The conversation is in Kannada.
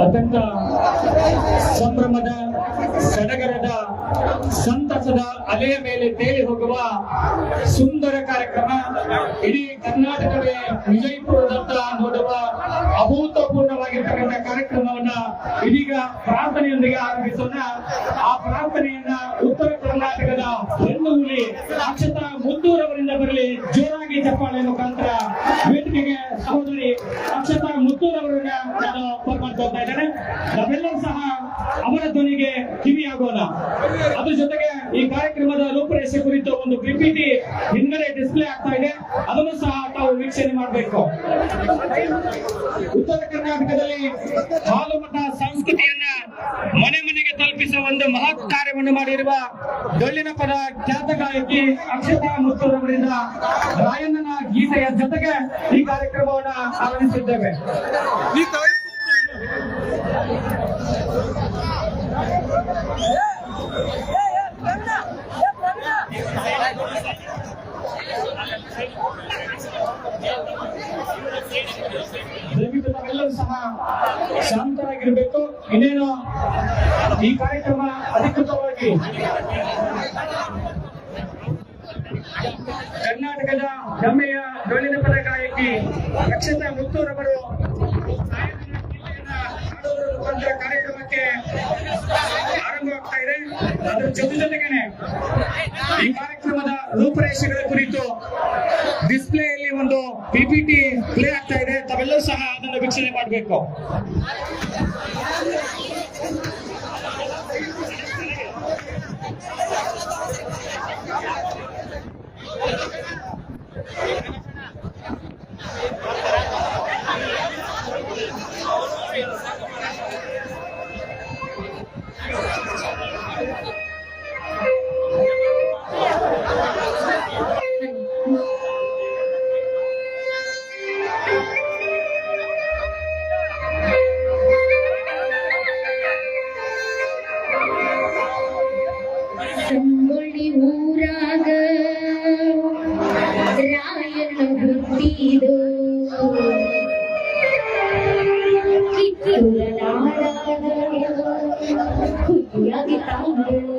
ಅತ್ಯಂತ ಸಂಭ್ರಮದ ಸಡಗರದ ಸಂತಸದ ಅಲೆಯ ಮೇಲೆ ತೇಲಿ ಹೋಗುವ ಸುಂದರ ಕಾರ್ಯಕ್ರಮ. ಇಡೀ ಕರ್ನಾಟಕವೇ ವಿಜಯಪುರದತ್ತ ನೋಡುವ ಅಭೂತಪೂರ್ಣವಾಗಿರ್ತಕ್ಕಂಥ ಕಾರ್ಯಕ್ರಮವನ್ನ ಇದೀಗ ಪ್ರಾರ್ಥನೆಯೊಂದಿಗೆ ಆರಂಭಿಸೋಣ. ಆ ಪ್ರಾರ್ಥನೆಯನ್ನ ಉತ್ತರ ಕರ್ನಾಟಕದ ಹೆಣ್ಣು ಹುಲಿ ಅಕ್ಷತಾ ಮುತ್ತೂರವರಿಂದ ಬರಲಿ. ಜೋರಾಗಿ ಚಪ್ಪಾಳೆ ಮುಖಾಂತರ ವೇದಿಕೆಗೆ ಸಹೋದರಿ ಅಕ್ಷತಾ ಮುತ್ತೂರವರನ್ನ ನಾನು ಬರ್ಮಾಡ್ಕೊಳ್ತಾ ಇದ್ದೇನೆ. ನಾವೆಲ್ಲರೂ ಸಹ ಅವರ ಧ್ವನಿಗೆ ಕಿವಿಯಾಗೋಣ. ಅದ್ರ ಜೊತೆಗೆ ಈ ಕಾರ್ಯಕ್ರಮದ ರೂಪರೇಷೆ ಕುರಿತು ಒಂದು PPT ಹಿಂದ್ಗಡೆ ಡಿಸ್ಪ್ಲೇ ಆಗ್ತಾ ಇದೆ, ಅದನ್ನು ಸಹ ತಾವು ವೀಕ್ಷಣೆ ಮಾಡಬೇಕು. ಉತ್ತರ ಕರ್ನಾಟಕದಲ್ಲಿ ಹಾಲು ಮತ ಸಂಸ್ಕೃತಿಯನ್ನ ಮನೆ ಮನೆಗೆ ತಲುಪಿಸುವ ಒಂದು ಮಹತ್ ಕಾರ್ಯವನ್ನು ಮಾಡಿರುವ ಡೊಳ್ಳಿನ ಪದ ಖ್ಯಾತ ಗಾಯಕಿ ಅಕ್ಷತಾ ಮುತ್ತೂರವರಿಂದ ರಾಯಣ್ಣನ ಗೀತೆಯ ಜೊತೆಗೆ ಈ ಕಾರ್ಯಕ್ರಮವನ್ನು ಆರಂಭಿಸಿದ್ದೇವೆ. ದಯವಿಟ್ಟು ನಾವೆಲ್ಲರೂ ಸಹ ಶಾಂತರಾಗಿರ್ಬೇಕು. ಇನ್ನೇನು ಈ ಕಾರ್ಯಕ್ರಮ ಅಧಿಕೃತವಾಗಿ ಕರ್ನಾಟಕದ ಹೆಮ್ಮೆಯ ಡೊಳ್ಳಿನ ಪದ ಗಾಯಕಿ ಅಕ್ಷತಾ ಮುತ್ತೂರವರು ಮುಖಾಂತರ ಕಾರ್ಯಕ್ರಮಕ್ಕೆ ಆರಂಭವಾಗ್ತಾ ಇದೆ. ಅದರ ಜೊತೆಗೇನೆ ಈ ಕಾರ್ಯಕ್ರಮದ ರೂಪರೇಷೆಗಳ ಕುರಿತು ಡಿಸ್ಪ್ಲೇಯಲ್ಲಿ ಒಂದು PPT ಪ್ಲೇ ಆಗ್ತಾ ಇದೆ. ತಾವೆಲ್ಲರೂ ಸಹ ಅದನ್ನು ವೀಕ್ಷಣೆ ಮಾಡಬೇಕು. ಸಂಗೊಳ್ಳಿ ಊರಾಗ ರಾಯಣ್ಣ ಹುಟ್ಟಿದು, ಕಿತ್ತೂರ ನಾಡಾಗ ಹುಟ್ಟಿಯಾಗಿ ತಾಂಡು